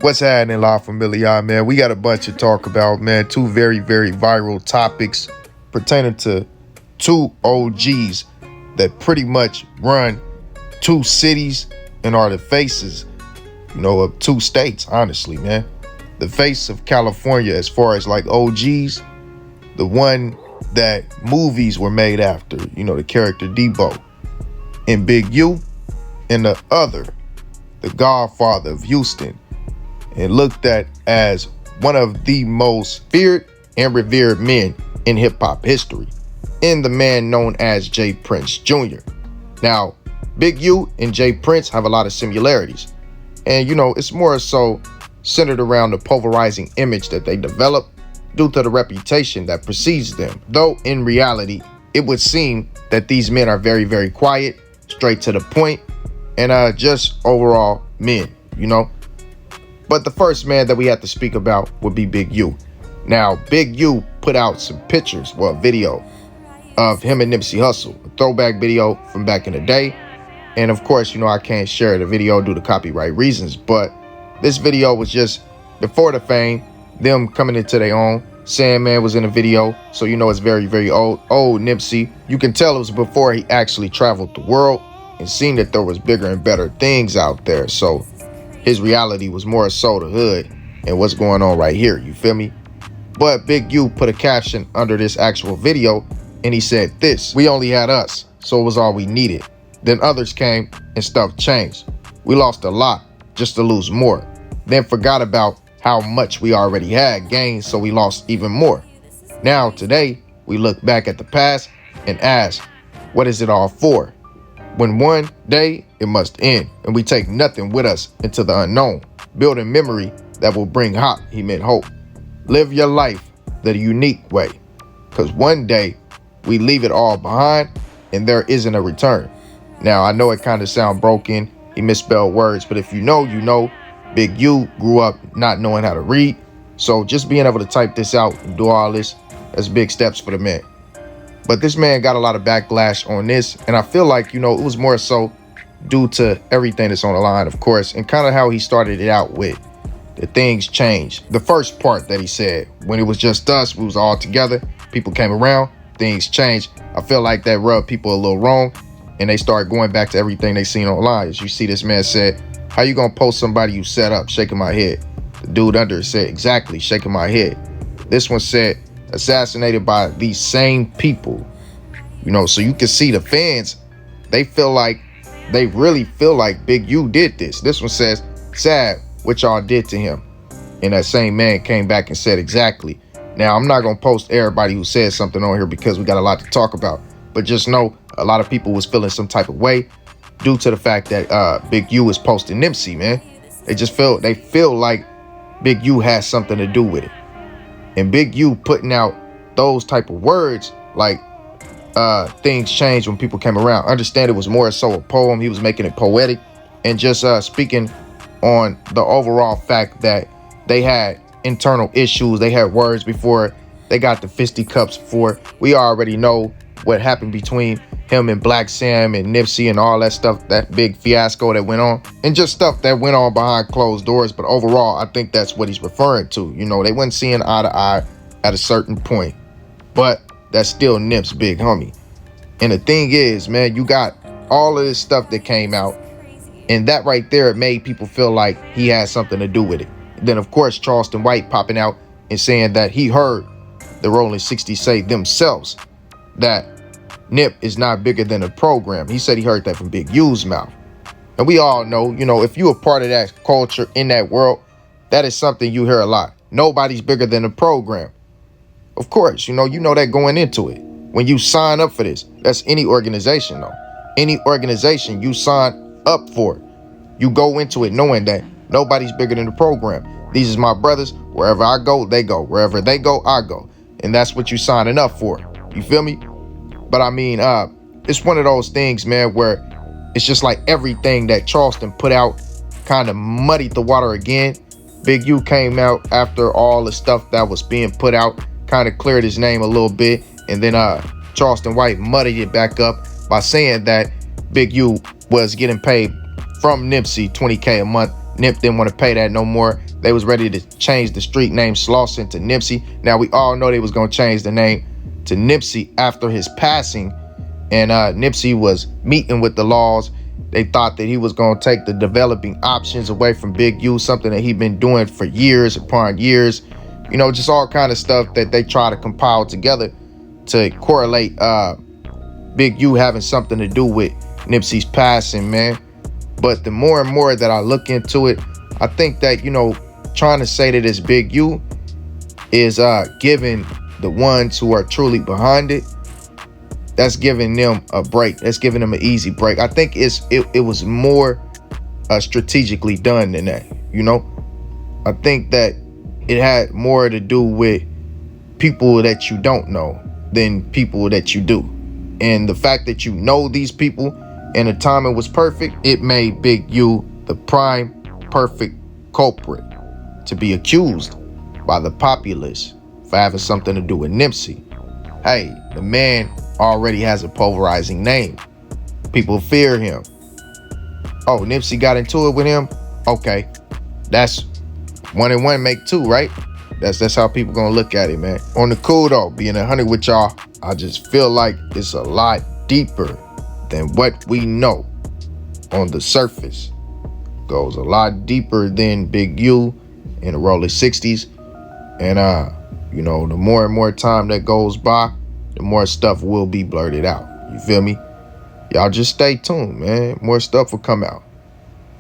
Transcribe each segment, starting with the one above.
What's happening, La Familia, man? We got a bunch to talk about, man. Two very, very viral topics pertaining to two OGs that pretty much run two cities and are the faces, of two states, honestly, man. The face of California as far as like OGs, the one that movies were made after, the character Debo, and Big U, and the other, the Godfather of Houston, and looked at as one of the most feared and revered men in hip-hop history, and the man known as J. Prince Jr. Now, Big U and J. Prince have a lot of similarities, and it's more so centered around the pulverizing image that they develop due to the reputation that precedes them, though in reality, it would seem that these men are very, very quiet, straight to the point, and just overall men, But the first man that we have to speak about would be Big U. Now, Big U put out some pictures, video of him and Nipsey Hussle, a throwback video from back in the day. And of course, I can't share the video due to copyright reasons, but this video was just before the fame, them coming into their own. Sandman was in the video, so it's very, very old Nipsey. You can tell it was before he actually traveled the world and seen that there was bigger and better things out there. So his reality was more so the hood and what's going on right here, you feel me? But Big U put a caption under this actual video, and he said this: "We only had us, so it was all we needed. Then others came and stuff changed. We lost a lot just to lose more. Then forgot about how much we already had gained, so we lost even more. Now today, we look back at the past and ask, what is it all for? When one day it must end, and we take nothing with us into the unknown, building memory that will bring hope," he meant hope. "Live your life the unique way, because one day we leave it all behind and there isn't a return." Now, I know it kind of sound broken. He misspelled words, but if you know, you know. Big U grew up not knowing how to read. So just being able to type this out and do all this, that's big steps for the man. But this man got a lot of backlash on this, and I feel like, it was more so due to everything that's on the line, of course, and kind of how he started it out with the things changed. The first part that he said, when it was just us, we was all together, people came around, things changed. I feel like that rubbed people a little wrong, and they started going back to everything they seen online. As you see, this man said, "How you gonna post somebody you set up?" Shaking my head. The dude under said, "Exactly, shaking my head." This one said, "Assassinated by these same people." So you can see the fans, they really feel like Big U did this. This one says, "Sad what y'all did to him." And that same man came back and said, "Exactly." Now, I'm not gonna post everybody who said something on here because we got a lot to talk about, but just know a lot of people was feeling some type of way due to the fact that Big U is posting Nipsey, man. They feel like Big U has something to do with it. And Big U putting out those type of words like things changed when people came around. Understand it was more so a poem. He was making it poetic and just speaking on the overall fact that they had internal issues. They had words before they got the fisticuffs before. We already know what happened between him and Black Sam and Nipsey and all that stuff, that big fiasco that went on, and just stuff that went on behind closed doors. But overall, I think that's what he's referring to. They weren't seeing eye to eye at a certain point, but that's still Nip's big homie. And the thing is, man, you got all of this stuff that came out, and that right there made people feel like he had something to do with it. Then, of course, Charleston White popping out and saying that he heard the Rolling 60 say themselves that Nip is not bigger than a program. He said he heard that from Big U's mouth. And we all know, if you are part of that culture in that world, that is something you hear a lot. Nobody's bigger than a program. Of course, you know that going into it. When you sign up for this, that's any organization though. Any organization you sign up for, you go into it knowing that nobody's bigger than the program. These is my brothers. Wherever I go, they go. Wherever they go, I go. And that's what you signing up for. You feel me? But I mean, it's one of those things, man, where it's just like everything that Charleston put out kind of muddied the water again. Big U came out after all the stuff that was being put out, kind of cleared his name a little bit. And then Charleston White muddied it back up by saying that Big U was getting paid from Nipsey $20K a month Nip didn't want to pay that no more. They was ready to change the street name Slauson to Nipsey. Now we all know they was gonna change the name to Nipsey after his passing, and Nipsey was meeting with the laws. They thought that he was gonna take the developing options away from Big U, something that he'd been doing for years upon years. You know, just all kind of stuff that they try to compile together to correlate Big U having something to do with Nipsey's passing, man. But the more and more that I look into it, I think that, you know, trying to say that it's Big U is giving the ones who are truly behind it, that's giving them a break. That's giving them an easy break. I think it was more strategically done than that, you know? I think that it had more to do with people that you don't know than people that you do. And the fact that you know these people and the timing was perfect, it made Big U the prime perfect culprit to be accused by the populace for having something to do with Nipsey. Hey, the man already has a pulverizing name. People fear him. Oh, Nipsey got into it with him? Okay, that's 1 and 1 make 2, right? That's how people gonna look at it, man. On the cool though, being 100 with y'all, I just feel like it's a lot deeper than what we know on the surface. Goes a lot deeper than Big U in the Rolling 60s. And you know, the more and more time that goes by, the more stuff will be blurted out. You feel me? Y'all just stay tuned, man. More stuff will come out.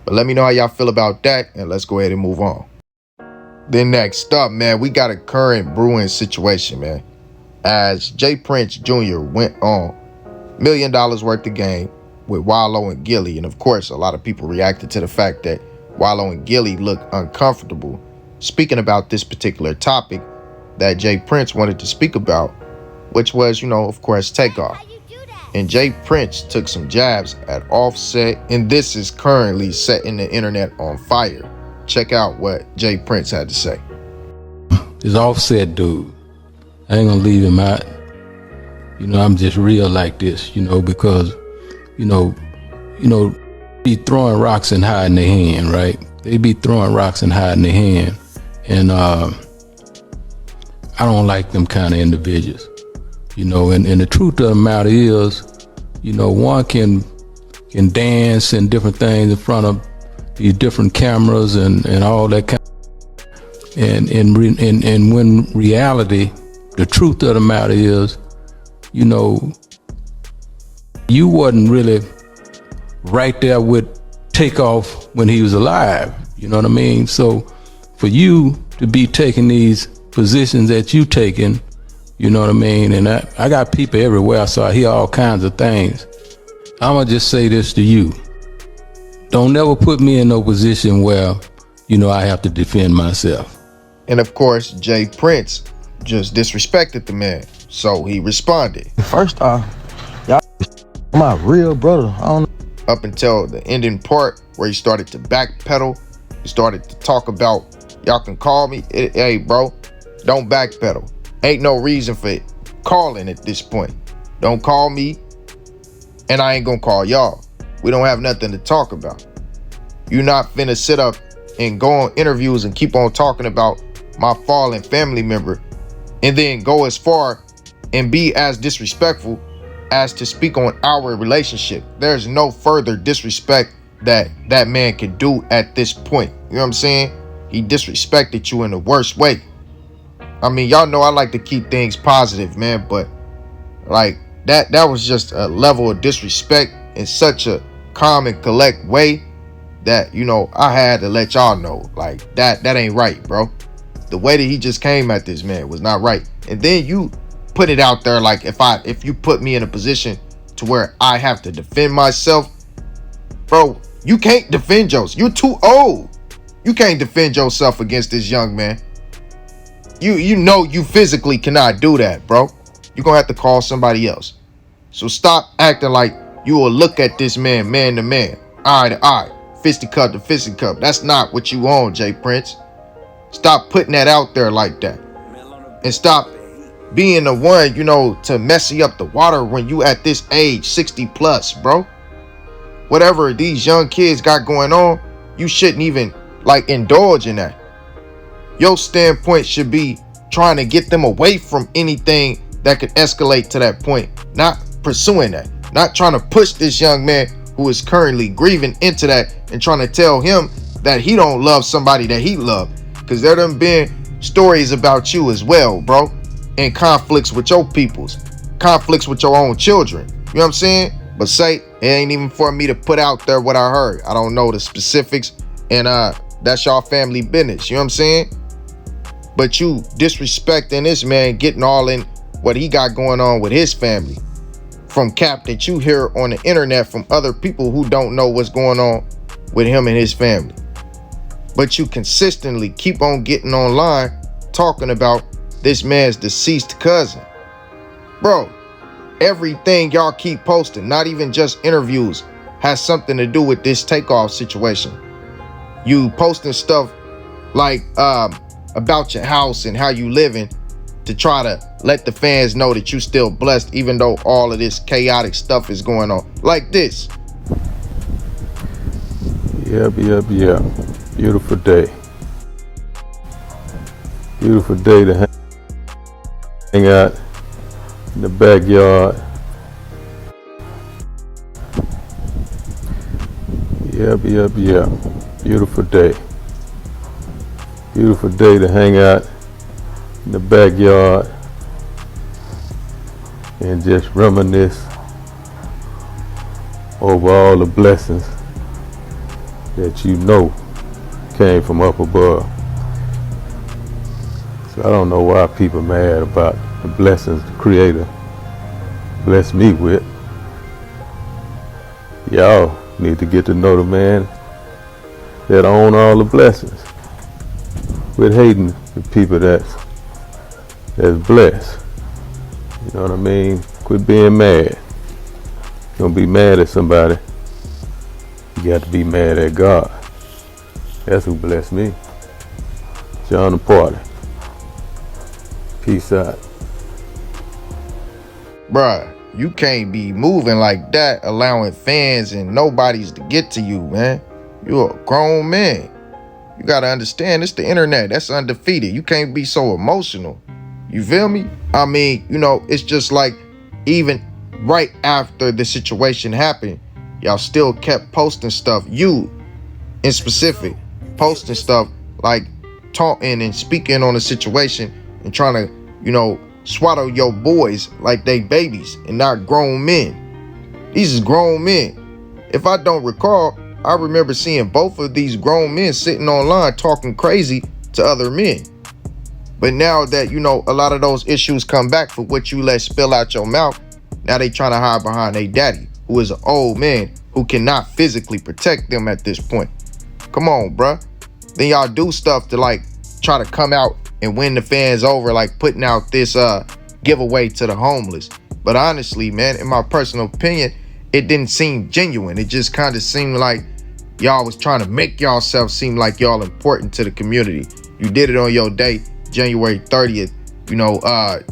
But let me know how y'all feel about that, and let's go ahead and move on. Then next up, man, we got a current brewing situation, man. As Jay Prince Jr. went on $1 million worth of game with Wallow and Gilly. And of course, a lot of people reacted to the fact that Wallow and Gilly looked uncomfortable speaking about this particular topic that Jay Prince wanted to speak about, which was, you know, of course, Takeoff. And Jay Prince took some jabs at Offset, and this is currently setting the internet on fire. Check out what Jay Prince had to say. This Offset dude, I ain't gonna leave him out. You know, I'm just real like this, you know, because, you know, be throwing rocks and hiding their hand, right? They be throwing rocks and hiding their hand. And I don't like them kind of individuals, you know, and the truth of the matter is, you know, one can dance and different things in front of these different cameras and all that kind of, and when reality, the truth of the matter is, you know, you wasn't really right there with Takeoff when he was alive, you know what I mean? So for you to be taking these positions that you taking, you know what I mean? And I got people everywhere, so I hear all kinds of things. I'ma just say this to you. Don't never put me in no position where, you know, I have to defend myself. And of course, Jay Prince just disrespected the man, so he responded. First off, y'all my real brother. I don't know. Up until the ending part where he started to backpedal, he started to talk about, y'all can call me. Hey, bro, don't backpedal. Ain't no reason for it. Calling at this point. Don't call me, and I ain't gonna call y'all. We don't have nothing to talk about. You're not finna sit up and go on interviews and keep on talking about my fallen family member and then go as far and be as disrespectful as to speak on our relationship. There's no further disrespect that that man can do at this point. You know what I'm saying? He disrespected you in the worst way. I mean, y'all know I like to keep things positive, man, but like that was just a level of disrespect in such a calm and collect way that, you know, I had to let y'all know, like, that ain't right, bro. The way that he just came at this man was not right. And then you put it out there like if you put me in a position to where I have to defend myself, bro, you can't defend yourself. You're too old. You can't defend yourself against this young man. You know you physically cannot do that, bro. You're gonna have to call somebody else. So stop acting like you will look at this man to man, eye to eye, fisticuff to fisticuff. That's not what you on, Jay Prince. Stop putting that out there like that. And stop being the one, you know, to messy up the water when you at this age, 60 plus, bro. Whatever these young kids got going on, you shouldn't even like indulge in that. Your standpoint should be trying to get them away from anything that could escalate to that point, not pursuing that, not trying to push this young man who is currently grieving into that and trying to tell him that he don't love somebody that he loved. Because there done been stories about you as well, bro, and conflicts with your peoples, conflicts with your own children. You know what I'm saying? But say it ain't even for me to put out there what I heard. I don't know the specifics, and that's y'all family business. You know what I'm saying? But you disrespecting this man, getting all in what he got going on with his family from cap that you hear on the internet from other people who don't know what's going on with him and his family. But you consistently keep on getting online talking about this man's deceased cousin. Bro, everything y'all keep posting, not even just interviews, has something to do with this Takeoff situation. You posting stuff like about your house and how you living to try to let the fans know that you still blessed, even though all of this chaotic stuff is going on. Like this. Yeah. Beautiful day. Beautiful day to hang out in the backyard. Yeah. Beautiful day. Beautiful day to hang out in the backyard and just reminisce over all the blessings that you know came from up above. So I don't know why people mad about the blessings the Creator blessed me with. Y'all need to get to know the man that own all the blessings. Quit hating the people that's blessed. You know what I mean? Quit being mad. Don't be mad at somebody. You got to be mad at God. That's who blessed me. John the Party. Peace out. Bruh, you can't be moving like that, allowing fans and nobodies to get to you, man. You're a grown man. You gotta understand, it's the internet. That's undefeated. You can't be so emotional. You feel me? I mean, you know, it's just like even right after the situation happened, y'all still kept posting stuff. You, in specific, posting stuff like talking and speaking on the situation and trying to, you know, swaddle your boys like they babies and not grown men. These is grown men. If I don't recall, I remember seeing both of these grown men sitting online talking crazy to other men. But now that, you know, a lot of those issues come back for what you let spill out your mouth, now they trying to hide behind their daddy, who is an old man who cannot physically protect them at this point. Come on, bruh. Then y'all do stuff to like try to come out and win the fans over, like putting out this giveaway to the homeless. But honestly, man, in my personal opinion, it didn't seem genuine. It just kind of seemed like y'all was trying to make yourself seem like y'all important to the community. You did it on your day, January 30th, you know,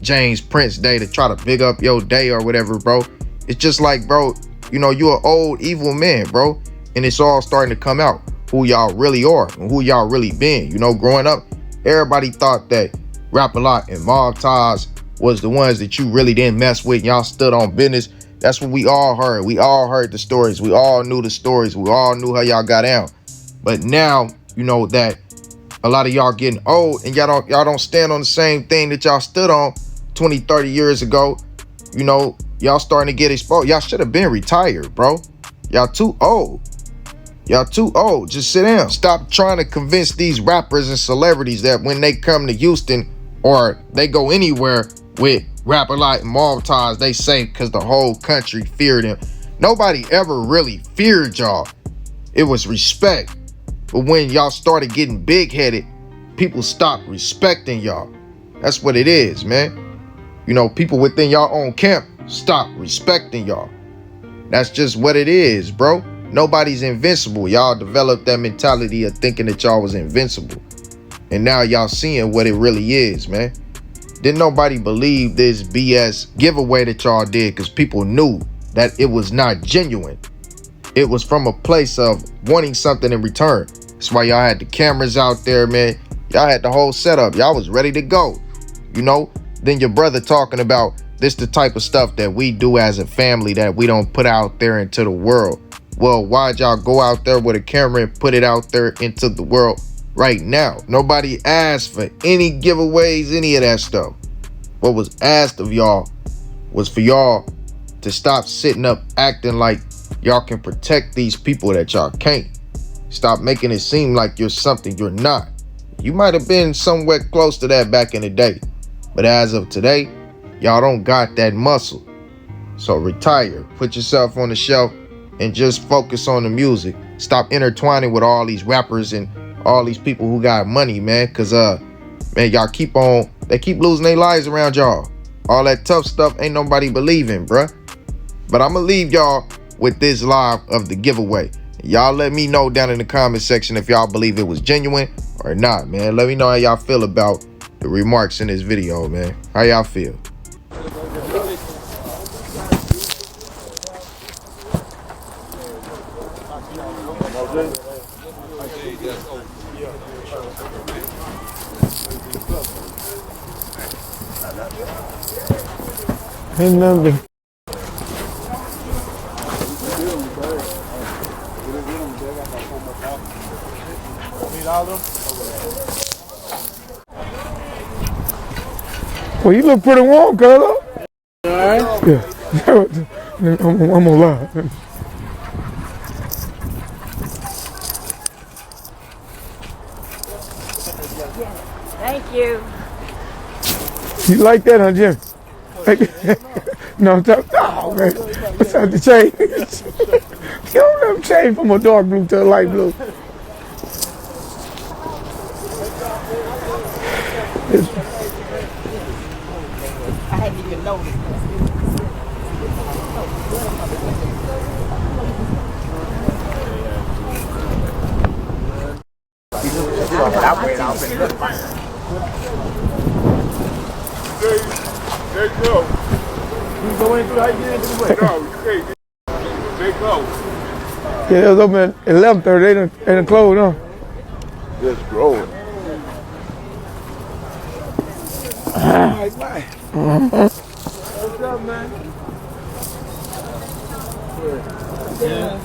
James Prince Day, to try to big up your day or whatever, bro. It's just like, bro, you know, you're an old evil man, bro. And it's all starting to come out who y'all really are and who y'all really been. You know, growing up, everybody thought that Rap-A-Lot and Mob Ties was the ones that you really didn't mess with. Y'all stood on business. That's what we all heard. We all heard the stories. We all knew the stories. We all knew how y'all got down. But now, you know that a lot of y'all getting old and y'all don't stand on the same thing that y'all stood on 20, 30 years ago. You know, y'all starting to get exposed. Y'all should have been retired, bro. Y'all too old. Y'all too old. Just sit down. Stop trying to convince these rappers and celebrities that when they come to Houston or they go anywhere with Rap-A-Lot and Mob Ties, they safe because the whole country feared them. Nobody ever really feared y'all. It was respect. But when y'all started getting big-headed, people stopped respecting y'all. That's what it is, man. You know, people within y'all own camp stop respecting y'all. That's just what it is, bro. Nobody's invincible. Y'all developed that mentality of thinking that y'all was invincible. And now y'all seeing what it really is, man. Didn't nobody believe this BS giveaway that y'all did because people knew that it was not genuine. It was from a place of wanting something in return. That's why y'all had the cameras out there, man. Y'all had the whole setup. Y'all was ready to go, you know? Then your brother talking about this the type of stuff that we do as a family that we don't put out there into the world. Well, why'd y'all go out there with a camera and put it out there into the world right now? Nobody asked for any giveaways, any of that stuff. What was asked of y'all was for y'all to stop sitting up acting like y'all can protect these people that y'all can't. Stop making it seem like you're something you're not. You might have been somewhere close to that back in the day, but as of today, y'all don't got that muscle. So retire, put yourself on the shelf, and just focus on the music. Stop intertwining with all these rappers and all these people who got money, man. Cause man, y'all they keep losing their lives around y'all. All that tough stuff ain't nobody believing, bruh. But I'ma leave y'all with this live of the giveaway. Y'all let me know down in the comment section if y'all believe it was genuine or not, man. Let me know how y'all feel about the remarks in this video, man. How y'all feel? Ain't nothing. Well, you look pretty warm, Carlo. All right? Yeah. I'm gonna lie. Thank you. You like that, huh, Jim? No, no, man. What's up, the change? You don't have change from a dark blue to a light blue. I hadn't even noticed. There you go. You go in through how you get into the way. No, you can't. They close. Yeah, it was open at 11:30. They done closed, huh? Just growing. What's up, man? Yeah,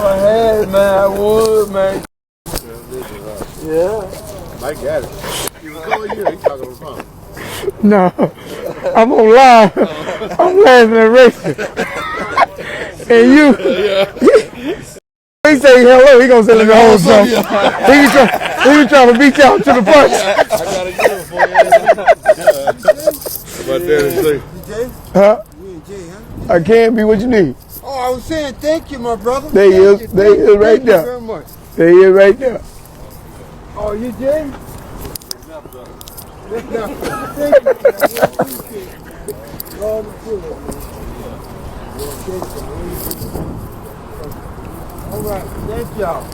I had, man. I would, man. Yeah. Mike got it. You was calling you. He talking on the phone. No, I'm on live. I'm laughing at Rachel. And you, he say hello, he gonna say let me hold something. He be trying to beat y'all to the punch. I got a deal for you. About that, Huh? You and Jay, huh? I can't be what you need. Oh, I was saying thank you, my brother. There he is. There he is right Thank there. you very much. There he is right there. Oh, you Jay? Thank you. Lord, it's good, man. All right, thank y'all.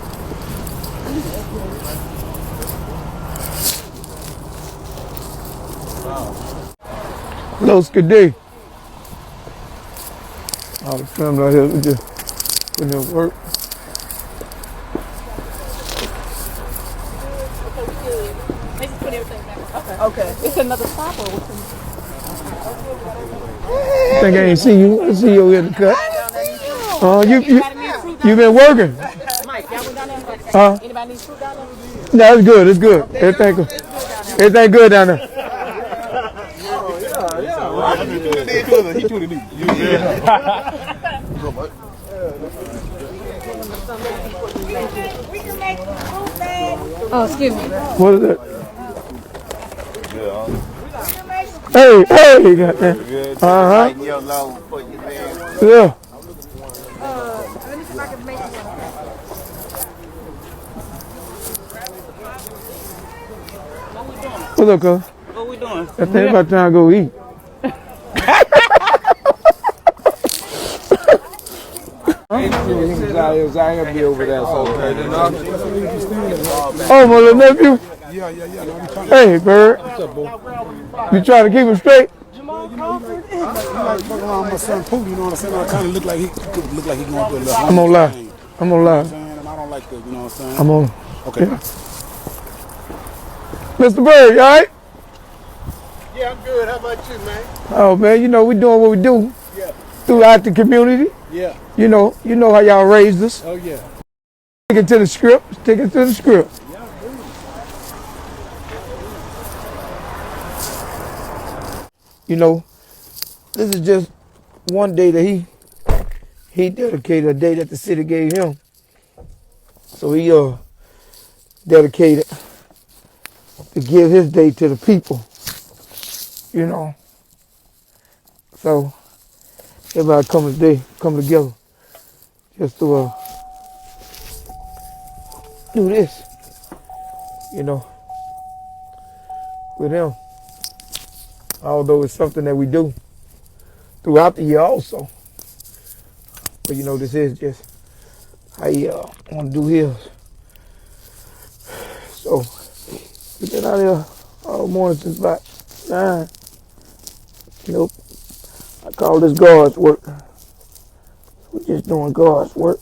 Hello, Skiddy. All the family out here just putting in work. Okay. It's another stop or what's I think I ain't see you. I see you over here in the cut. You been working? Mike, y'all went down there? Huh? Anybody need fruit down there? No, it's good. It's good. Everything good down there. Oh, excuse me. What is it? Hey, got that. Uh-huh. Yeah. Let me see if I can make it. What's up, cuz? What we doing? I think about time to go eat. Oh, my little nephew? Yeah. Hey, Bird. You trying to keep him straight? Fuck around with my son Pooh, you know what I'm saying? I kind of look like he going through a little. I'm gonna lie. And I don't like that, you know what I'm saying? I'm on. Okay. Yeah. Mr. Bird, you all right? Yeah, I'm good. How about you, man? Oh man, you know we doing what we do Yeah. throughout the community. Yeah. You know how y'all raised us. Oh, yeah. Stick it to the script. Stick it to the script. You know, this is just one day that he dedicated, a day that the city gave him. So he dedicated to give his day to the people. You know. So everybody come together just to do this. You know, with him. Although it's something that we do throughout the year also. But you know, this is just how he want to do his. So, we've been out here all morning since about 9. You know, I call this God's work. We're just doing God's work.